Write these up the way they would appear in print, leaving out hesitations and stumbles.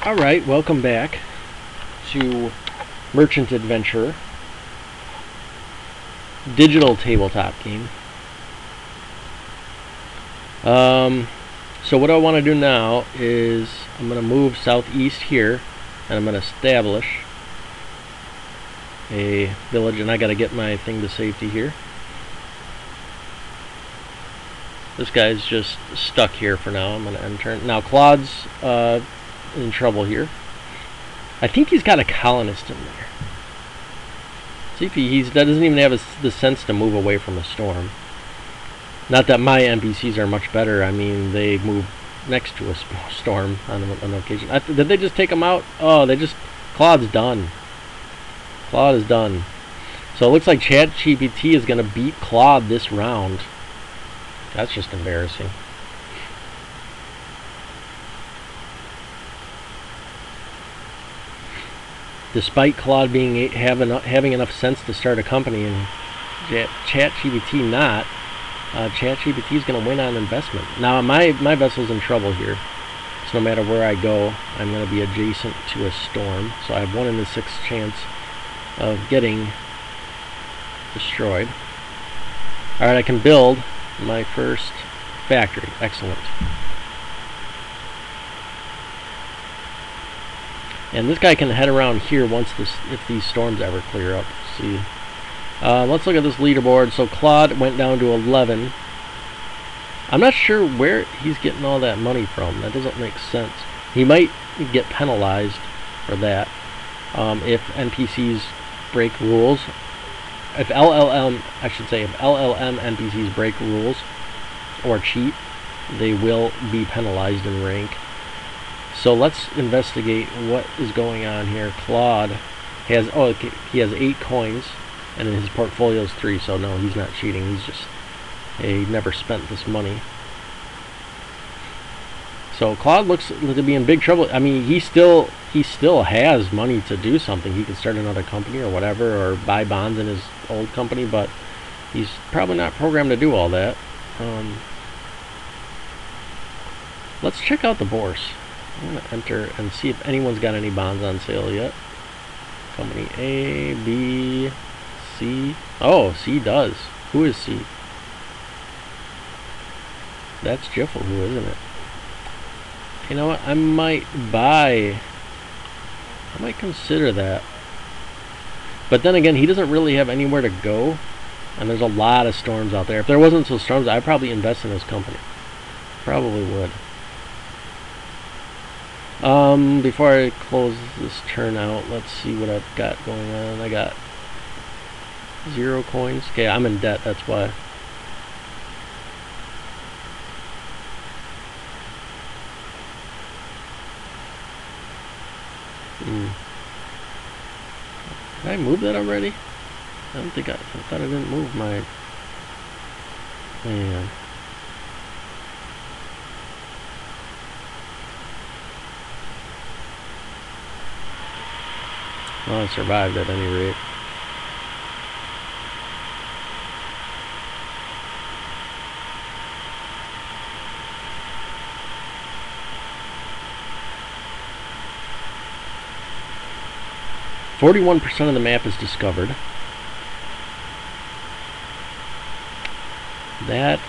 Alright, welcome back to Merchant Adventure, digital tabletop game. So what I want to do now is I'm going to move southeast here, and I'm going to establish a village, and I got to get my thing to safety here. This guy's just stuck here for now. I'm going to end turn. Now Claude's in trouble here. I think he's got a colonist in there. See if that doesn't even have the sense to move away from a storm. Not that my NPCs are much better. I mean, they move next to a storm on an occasion. Did they just take him out? Oh, Claude's done. Claude is done. So it looks like ChatGPT is going to beat Claude this round. That's just embarrassing. Despite Claude having enough sense to start a company and ChatGPT not, ChatGPT is going to win on investment. Now my vessel's in trouble here, so no matter where I go, I'm going to be adjacent to a storm. So I have 1 in 6 chance of getting destroyed. All right, I can build my first factory. Excellent. And this guy can head around here if these storms ever clear up. See, let's look at this leaderboard. So Claude went down to 11. I'm not sure where he's getting all that money from. That doesn't make sense. He might get penalized for that if NPCs break rules. If LLM NPCs break rules or cheat, they will be penalized in rank. So let's investigate what is going on here. Claude has he has 8 coins, and his portfolio is 3. So no, he's not cheating. He never spent this money. So Claude looks to be in big trouble. I mean, he still has money to do something. He could start another company or whatever, or buy bonds in his old company, but he's probably not programmed to do all that. Let's check out the bourse. I'm going to enter and see if anyone's got any bonds on sale yet. Company A, B, C. Oh, C does. Who is C? That's Jiffle, who isn't it? You know what? I might consider that. But then again, he doesn't really have anywhere to go. And there's a lot of storms out there. If there wasn't so storms, I'd probably invest in his company. Probably would. Before I close this turn out, let's see what I've got going on. I got 0 coins. Okay, I'm in debt, that's why. Did I move that already? I don't think I thought I didn't move my... Man. Well, I survived at any rate. %of the map is discovered.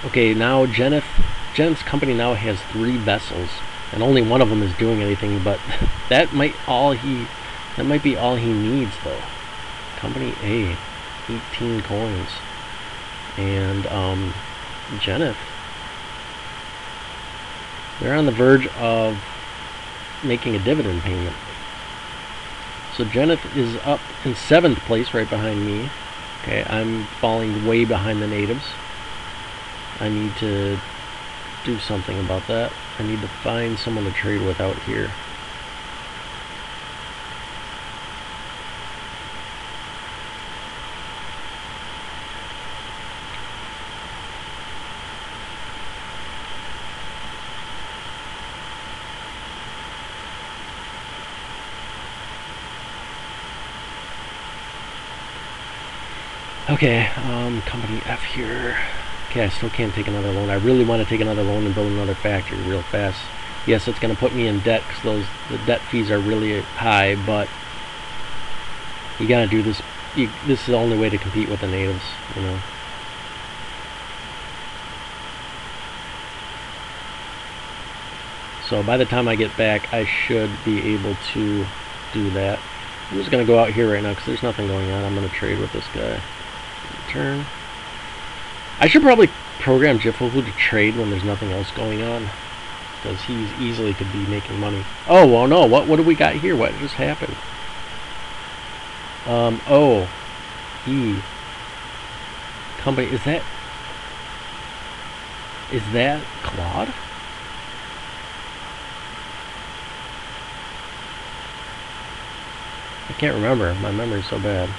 Okay, now Jeneth's company now has 3 vessels, and only one of them is doing anything, but that might be all he needs, though. Company A, 18 coins. And Jeneth, they're on the verge of making a dividend payment. So Jeneth is up in 7th place, right behind me. Okay, I'm falling way behind the natives. I need to do something about that. I need to find someone to trade with out here. Okay, company F here. Okay, I still can't take another loan. I really want to take another loan and build another factory real fast. Yes, it's going to put me in debt because the debt fees are really high, but you got to do this. This is the only way to compete with the natives, you know. So by the time I get back, I should be able to do that. I'm just going to go out here right now because there's nothing going on. I'm going to trade with this guy. Turn. I should probably program Jifflehu to trade when there's nothing else going on, because he's easily could be making money. Oh, well, no. What do we got here? What just happened? Oh. Company. Is that Claude? I can't remember. My memory's so bad.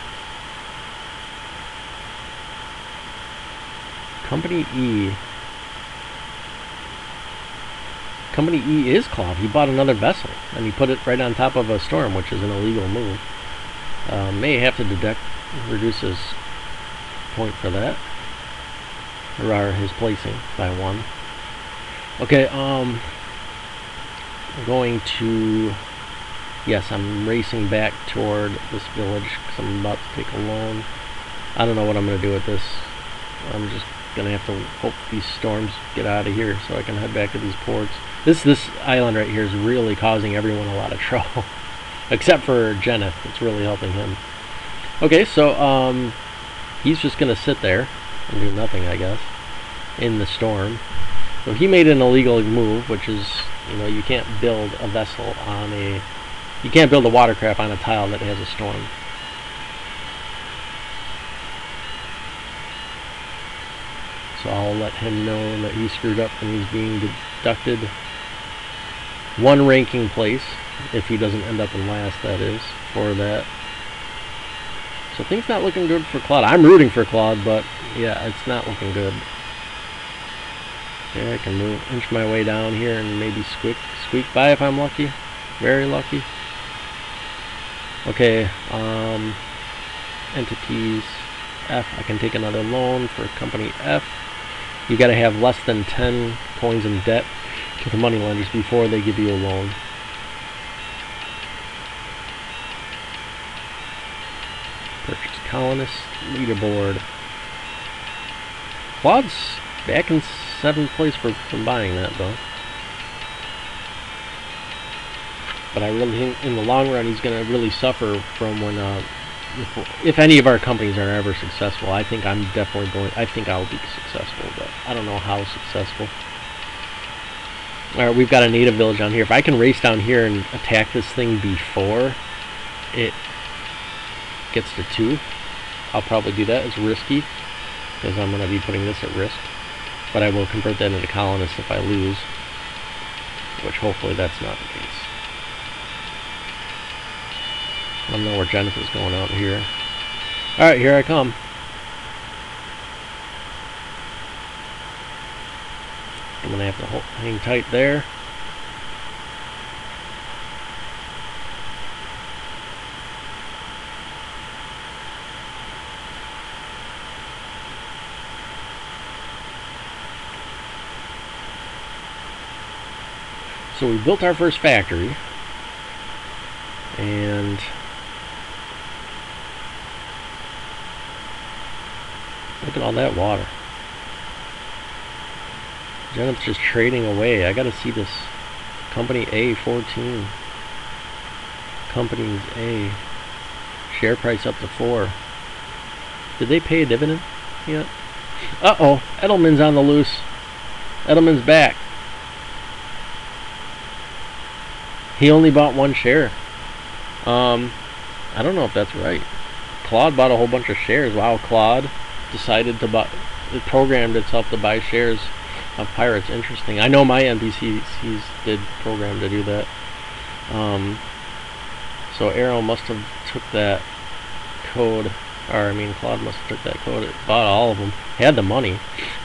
Company E. Company E is Claude. He bought another vessel, and he put it right on top of a storm, which is an illegal move. May have to reduce his point for that. Or his placing by 1. Okay, I'm going to... Yes, I'm racing back toward this village because I'm about to take a loan. I don't know what I'm going to do with this. I'm just going to have to hope these storms get out of here so I can head back to these ports. This island right here is really causing everyone a lot of trouble. Except for Jeneth. It's really helping him. Okay, so he's just going to sit there and do nothing, I guess, in the storm. So he made an illegal move, which is, you know, you can't build a vessel on a... You can't build a watercraft on a tile that has a storm. So I'll let him know that he screwed up and he's being deducted 1 ranking place, if he doesn't end up in last, that is, for that. So things not looking good for Claude. I'm rooting for Claude, but yeah, it's not looking good. Okay, I can inch my way down here and maybe squeak by if I'm lucky. Very lucky. Okay, entities F. I can take another loan for company F. You got to have less than 10 coins in debt to the money lenders before they give you a loan. Purchase colonist leaderboard. Claude's back in 7th place from buying that, though. But I really think in the long run he's going to really suffer from when, if any of our companies are ever successful. I think I'm definitely going, I think I'll be successful, but I don't know how successful. Alright, we've got a native village down here. If I can race down here and attack this thing before it gets to 2, I'll probably do that. It's risky, because I'm going to be putting this at risk. But I will convert that into colonists if I lose, which hopefully that's not the case. I don't know where Jeneth is going out here. Alright, here I come. I'm going to have to hang tight there. So we built our first factory. And look at all that water. Jeneth's just trading away. I gotta see this. Company A14. Companies A. Share price up to 4. Did they pay a dividend yet? Uh-oh. Edelman's on the loose. Edelman's back. He only bought 1 share. I don't know if that's right. Claude bought a whole bunch of shares. Wow, Claude decided to buy, it programmed itself to buy shares of pirates. Interesting. I know my NPCs did program to do that. So Arrow must have took that code, or I mean Claude must have took that code. It bought all of them. He had the money.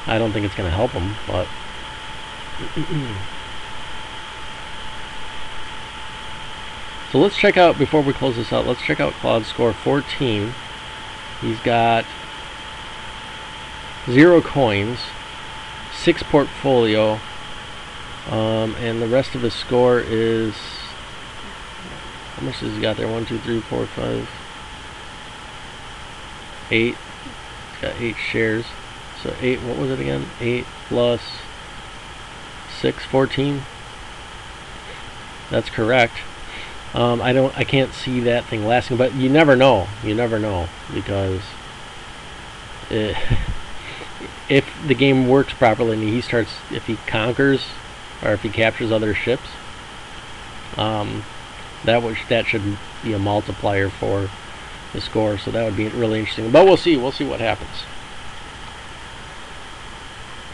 I don't think it's going to help him, but so let's check out, before we close this out, let's check out Claude's score. 14. He's got 0 coins, 6 portfolio, And the rest of his score is, how much has he got there? 1, 2, 3, 4, 5, 8. He's got 8 shares. So 8, what was it again? 8 plus 6, 14. That's correct. I can't see that thing lasting, but you never know. You never know, because if the game works properly and if he conquers or if he captures other ships, that should be a multiplier for the score. So that would be really interesting. But we'll see. We'll see what happens.